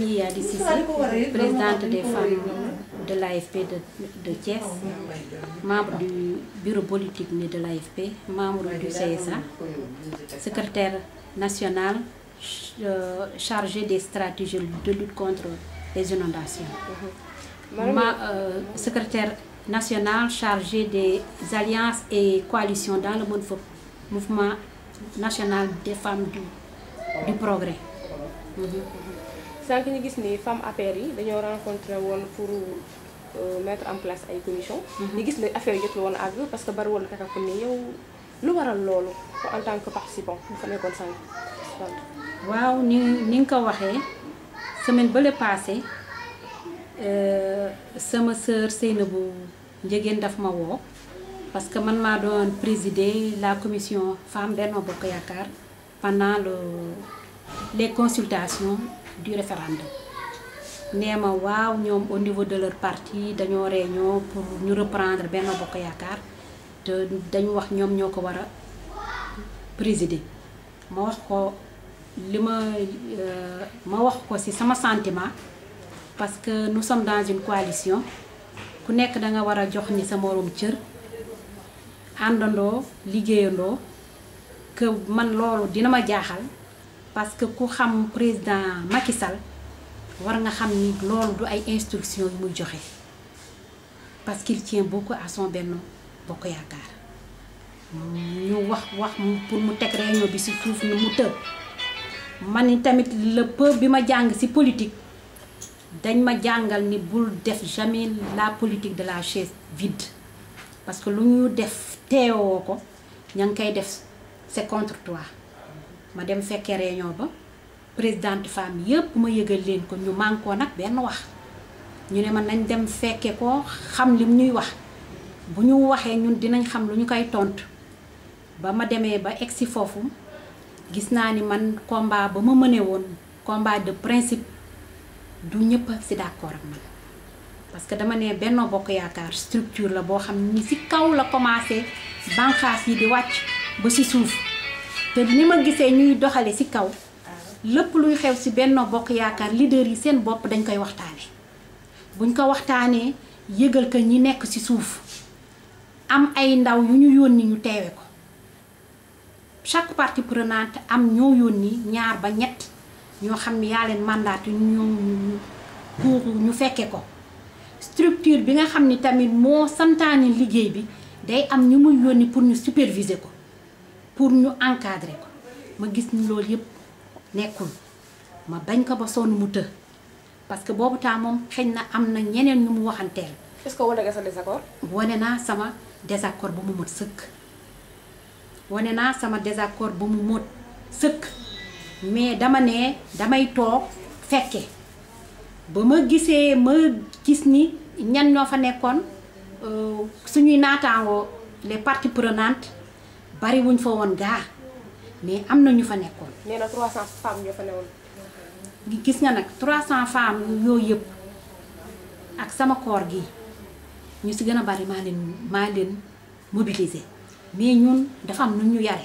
Yadi Cissé, présidente des femmes de l'AFP de Thiès, membre du bureau politique de l'AFP, membre du CSA, secrétaire national chargé des stratégies de lutte contre les inondations. Secrétaire national chargé des alliances et coalitions dans le mouvement national des femmes du progrès. Sans que nous disions les femmes APR, nous avons rencontré pour mettre en place une commission. Nous avons les affaires qui sont à parce que nous avons en tant que participant. Nous avons conscience. Waaw ni nga ko waxee semaine bële passé sama sœur Seynabou Ndiéguène daf ma woo parce que man maa doon présider la commission Femmes Benno Bokk Yaakaar pendant les consultations du référendum. nee ma waaw ñoom au niveau de leur parti dañoo réunion pour ñu reprendre Benno Bokk Yaakaar te dañu wax ñoom ñoo ko war a présider ma wax ko li ma wax ko ci sama sentiment parce que nous sommes dans une coalition ku nekk da nga war a jox ni sa morom cër àndandoo liggéeyandoo que man loolu dina ma jaaxal parce que ku xam président Macky Sall war nga xam ni loolu du ay instructions yu muy joxe parce qu'il tient beaucoup à son Benno Bokk Yaakaar ñu wax pour mu teg réunion bi ci suuf ni mu tëb man tamit le peu bi ma jàng ci politique dañ ma jàngal ni bul def jamais la politique de la chaise vide parce que lu ñu def teewoo ko ña ngi koy def c'est contre toi ma dem fekkee réunion ba présidente femme yépp ma yëgal leen ko ñu mànkoo nag benn wax ñu ne man nañ dem fekke ko xam lim ñuy wax bu ñu waxee ñun dinañ xam lu ñu koy tontu ba ma demee ba egsi foofu gis naa ni man combat ba ma mëne woon combat de principe du ñëpp ci d'accord ak man parce que dama ne Benno Bokk Yaakaar structure la boo xam ni ci kaw la commencé banqaas yi di wàcc ba ci suuf te ni ma gisee ñuy doxale ci kaw lépp luy xew ci Benno Bokk Yaakaar leader yi seen bopp dañ koy waxtaane buñ ko waxtaanee yëgal ko ñi nekk ci suuf am ay ndaw yu ñu yónni ñu teewe ko chaque partie prenante am ñoo yónni ñaar ba ñett ñoo xam ni yaa leen mandaté ñu fekke ko structure bi nga xam ni tamit moo santaane liggéey bi day am ñu muy yónni pour ñu superviser ko pour ñu encadrer ko ma gis ni loolu yépp nekkul ma bañ ko ba sonn mu të parce que boobu temps moom xëy na am na ñeneen ñu mu waxanteel. Est-ce que wane nga sa désaccord? wane naa sama désaccord ba mu mot sëkk wane naa sama désaccord ba mu mot sëkk mais dama ne damay toog fekke ba ma gisee ma gis ni ñan ñoo fa nekkoon suñuy naataangoo les parties prenantes bari wuñ fa woon gaa mais am na ñu fa nekkoon. nee na 300 femmes ñoo fa newoon. gis nga nag 300 femmes yooyu yëpp ak sama koor gi ñu ci gën a bari maa leen mobiliser mais ñun dafa am nu ñu yare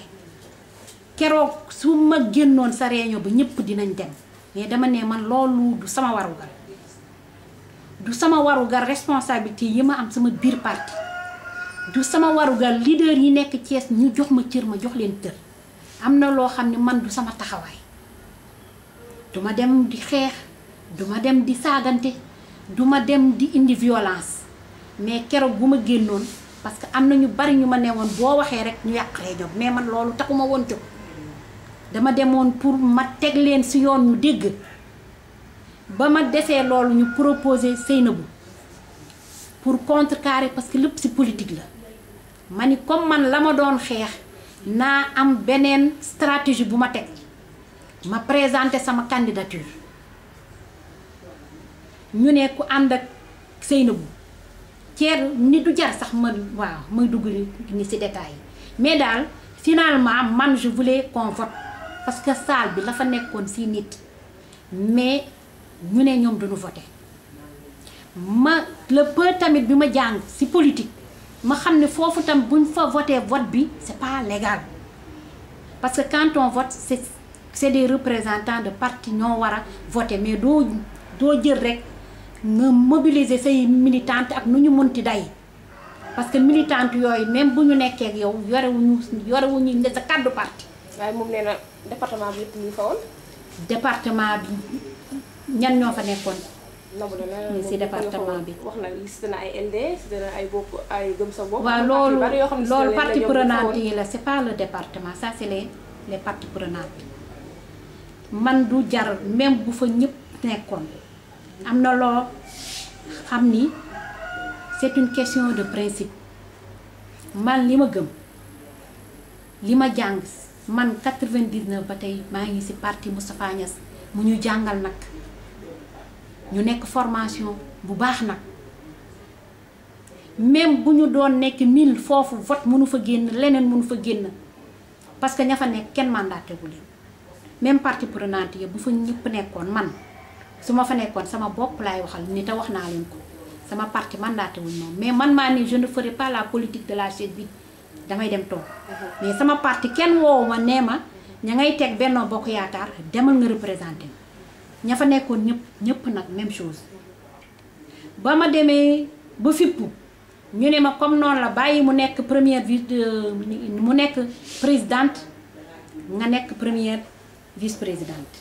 keroog su ma génnoon sa réunion ba ñëpp dinañ dem mais dama ne man loolu du sama warugar responsabilité yi ma am sama biir parti du sama warugar leader yi nekk Thiès ñu jox ma cër ma jox leen cër am na loo xam ne man du sama taxawaay duma dem di xeex duma dem di saagante duma dem di indi violence mais keroog bu ma génnoon parce que am na ñu bari ñu ma newoon boo waxee rek ñu yàq réunion mais man loolu taxuma woon jóg dama demoon pour ma teg leen ci yoon ñu dégg ba ma defee loolu ñu proposer Seynabou pour contrecarrer parce que lépp ci politique la ma ni comme man la ma doon xeex naa am beneen stratégie bu ma teg ma présenter sama candidature ñu ne ku ànd ak Seynabou ceer ni du jar sax ma waaw may dugg ni ci détails mais daal finalement man je voulais qu'on vote parce que salle bi la fa nekkoon ci nit mais ñu ne ñoom duñu voter ma le peu tamit bi ma jàng ci politique ma xam ne foofu tam buñ fa voter vote bi c'est pas légal parce que quand on vote c'est c'est des représentants de parti ñoo war a voter mais doo jël rek nga mobiliser say militante ak nu ñu munti day parce que militante yooyu même bu ñu nekkee ak yow yorewuñu ne sa kàddu parti. waaye moom nee na département bi yëpp ñu fa woon. département bi ñan ñoo fa nekkoon. ci département bi. wax na liste na ay LD liste na ay bokk ay gëm sa bopp. waaw loolu partie prenante yi la c'est pas le département ça c'est les parties prenantes man du jar même bu fa ñëpp nekkoon am na loo xam ni c'est une question de principe man li ma gëm li ma jàng man 99 ba tey maa ngi ci parti Moustapha Niasse mu ñu jàngal nag ñu nekk formation bu baax nag même bu ñu doon nekk 1000 foofu vote mënu fa génn leneen mënu fa génn parce que ña fa nekk kenn mandaté gu leen même partie prenante yi bu fa ñëpp nekkoon man su ma fa nekkoon sama bopp laay waxal ni te wax naa leen ko sama parti mandaté wuñ moom mais man maa ni je ne ferai pas la politique de la chaise vide damay dem toog mais sama parti kenn woowu ma nee ma ña ngay teg Benno Bokk Yaakaar demal nga représenté ña fa nekkoon ñëpp nag même chose ba ma demee ba fippu ñu ne ma comme noonu la bàyyi mu nekk première mu nekk présidente nga nekk première vice-présidente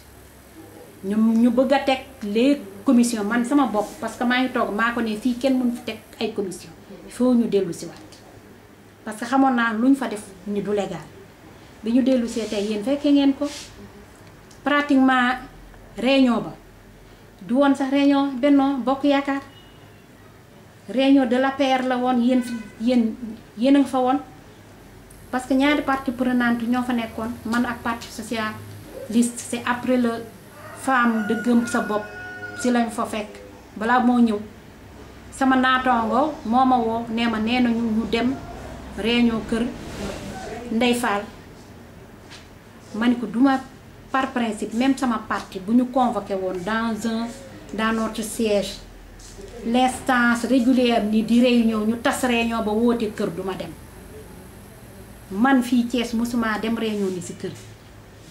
ñu bëgg a teg les commissions man sama bopp parce que maa ngi toog maa ko ne fii kenn mënu fi teg ay commission il faut ñu dellu si waat parce que xamoon naa lu ñu fa def ni du légal bi ñu dellu see tey yéen fekkee ngeen ko pratiquement réunion ba du woon sax réunion Benno Bokk Yaakaar réunion de l'APR la woon yéen a nga fa woon parce que ñaari partie prenante ñoo fa nekkoon man ak parti socialiste c'est après le femme de gëm sa bopp si lañ fa fekk balaa moo ñëw sama naataango moo ma woo nee ma nee nañu ñu dem réunion kër Ndey Fall ma ni ko duma par principe même sama parti bu ñu convoqué woon dans notre siège l'instance régulière ni di réunion ñu tas réunion ba woote kër duma dem man fii Thiès musuma dem réunion ni si kër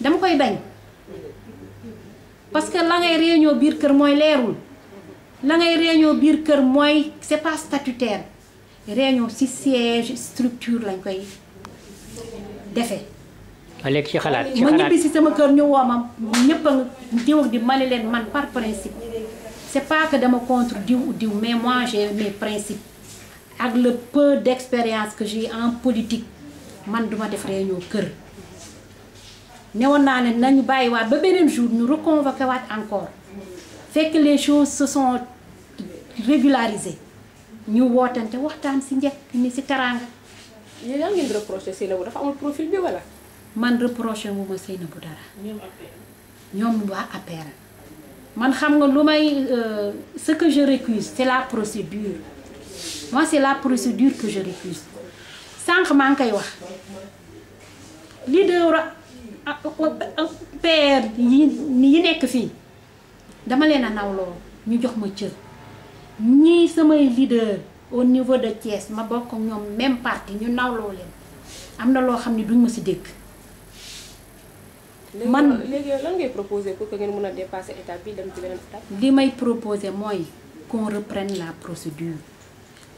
dama koy bañ parce que la ngay réunion biir kër mooy leerul la ngay réunion biir kër mooy c'est pas statutaire réunion ci siège structure lañ koy defee. léegi ci xalaat ma ñibbi si sama kër ñu woo ma ñëpp a diw di mali leen man par principe c'est pas que dama contre diw mais moi j'ai mes principes ak le peu d'expérience que j'ai en politique man duma def réunion kër. newoon naa ne nañu bàyyiwaat ba beneen jour ñu reconvoqué waat encore fekk les choses se sont régularisées ñu wootante waxtaan si njëkk ni si teraanga. yéen yaa ngi reproché Seynabou dafa amul profil bi wala. man reproché wu ma Seynabou dara. ñoom waa APR. man xam nga lu may ce que je récuse c'est la procédure moi c'est la procédure que je récuse sànq maa ngi koy wax leader PR yi nekk fii dama leen a nawloo ñu jox ma cër ñii samay leader au niveau de Thiès ma bokk ñoom même parti ñu nawloo leen am na loo xam ne duñ ma si dégg. man léegi lan ngay proposer pour que ngeen mën a dépasser étape bi dem ci beneen étape. li may proposer mooy qu'on reprenne la procédure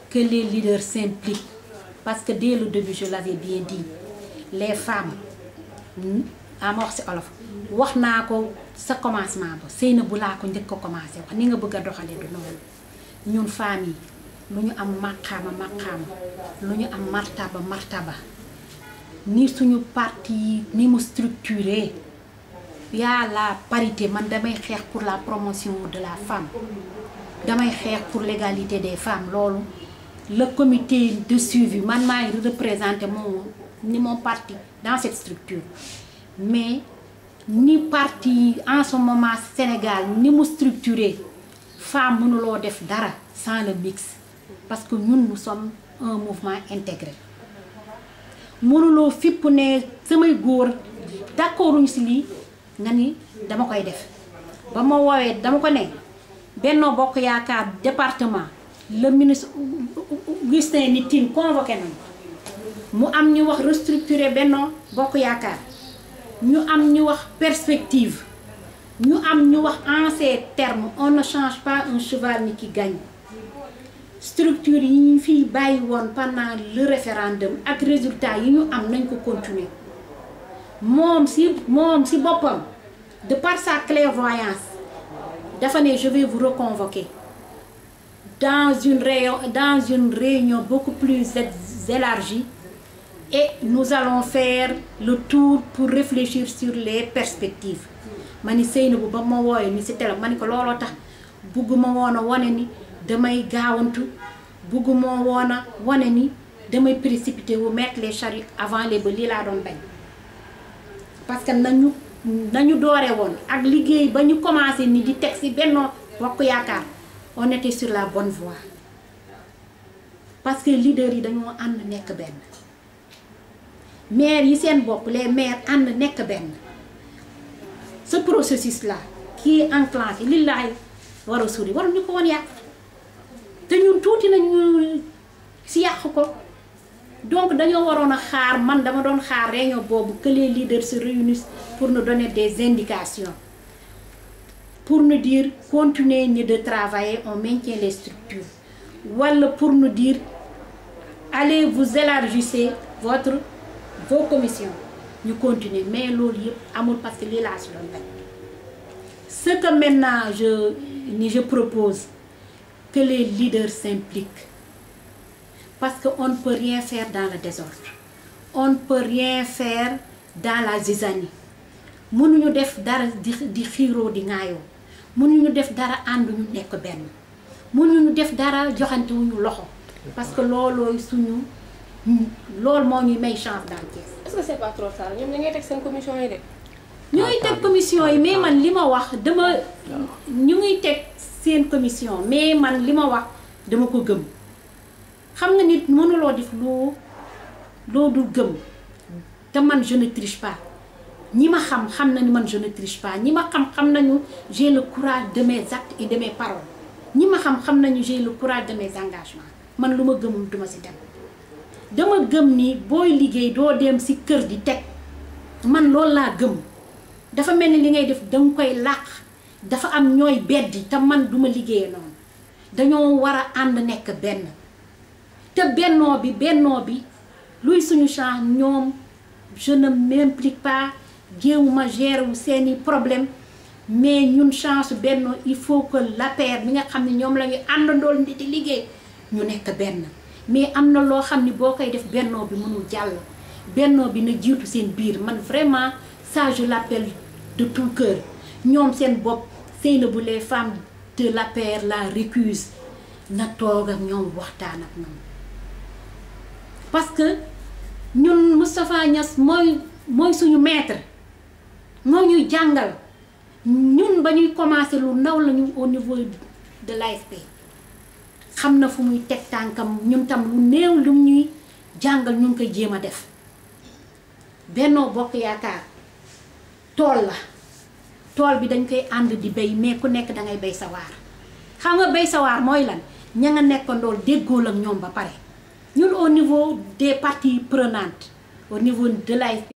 que les leaders s'impliquent parce que dès le début je l'avais bien dit les femmes ama wax si olof wax naa ko sa commencement ba Seynabou laa ko njëkk ko commencé wax ni nga bëgg a doxale du noonu ñun femmes yi lu ñu am maqaama lu ñu am martaba ni suñu parti ni mu structuré y'a la parité man damay xeex pour la promotion de la femme damay xeex pour l'égalité des femmes loolu le comité de suivi man maay représenter mon parti dans cette structure mais ni parti en ce moment Sénégal ni mu structuré femme mënuloo def dara sans le mix parce que ñun nous sommes un mouvement intégré mënuloo fipp ne samay góor d'accorduñ si lii nga ni dama koy def ba ma woowee dama ko ne Benno Bokk Yaakaar département le ministre Augustin Tine convoqué nañu mu am ñu wax restructurer Benno Bokk Yaakaar ñu am ñu wax perspective ñu am ñu wax en ces termes on ne change pas un cheval ni qui gagne structure yi ñu fiy bàyyi woon pendant le référendum ak résultat yi ñu am nañ ko continuer moom si boppam de par sa clairvoyance dafa ne je vais vous reconvoquer dans une réunion beaucoup plus élargie et nous allons faire le tour pour réfléchir sur les perspectives ma ni Seynabou ba ma wooye ni si télé ma ni ko looloo tax bugguma woon a wane ni damay gaawantu bugguma woon a wane ni damay précipité wu mettre les charrues avant les bœufs lii laa doon bañ parce que nañu doore woon ak liggéey ba ñu commencé ni di teg ci Benno Bokk Yaakaar on était sur la bonne voie parce que leaders yi dañoo ànd nekk benn maires yi seen bopp les maires ànd nekk benn ce processus là qui est enclenché lillaay war a suri waruñu ko woon yàq te ñun tuuti nañu ci yàq ko donc dañoo waroon a xaar man dama doon xaar réunion boobu que les leaders se réunissent pour nous donner des indications pour nous dire continuez de travailler on maintient les structures wala pour nous dire allez vous élargissez vos commissions ñu continuer mais loolu yëpp amul parce que lii laa si doon bañ ce que maintenant je propose que les leaders s'impliquent parce que on ne peut rien faire dans le désordre on ne peut rien faire dans la zizanie mënuñu def dara di xiiroo di ŋaayoo mënuñu def dara ànduñu nekk benn mënuñu def dara joxantewuñu loxo parce que loolooy loolu moo ñuy may chance dans Thiès. est-ce que c'est pas trop tard ñoom ñu ngi teg seen commission yi de. ñu ngi teg commission yi mais man li ma wax ñu ngi teg seen commission mais man li ma wax dama ko gëm xam nga nit mënuloo def loo du gëm te man je ne triche pas ñi ma xam nañu man je ne triche pas ñi ma xam nañu j'ai le courage de mes actes et de mes paroles ñi ma xam nañu j'ai le courage de mes engagements man lu ma gëmul duma ci dem. dama gëm ni booy liggéey doo dem ci kër di teg man loolu laa gëm dafa mel ni li ngay def danga koy làq dafa am ñooy beddi te man duma liggéeyee noonu dañoo war a ànd nekk benn te bennoo bi luy suñu chance ñoom je ne m'implique pas jéemuma gérer wu seeni problème mais ñun chance bennoo il faut que l'APR bi nga xam ne ñoom la ñuy àndandool ndi di liggéey ñu nekk benn mais am na loo xam ni boo koy def bennoo bi mënul jàll bennoo bi na jiitu seen biir man vraiment ça je l'appelle de tout cœur ñoom seen bopp Seynabou les femmes de l'APR la récuse na toog ak ñoom waxtaan ak ñoom parce que ñun Moustapha Niasse mooy suñu maître moo ñuy jàngal ñun ba ñuy commencer lu ndaw lañu au niveau de l'AFP xam na fu muy teg tànkam ñun tam lu néew lu ñuy jàngal ñu ngi koy jéem a def Benno Bokk Yaakaar tool bi dañ koy ànd di béy mais ku nekk dangay béy sa waar xam nga béy sa waar mooy lan ña nga nekkandool déggool ak ñoom ba pare ñun au niveau des parties prenantes au niveau de l'AFP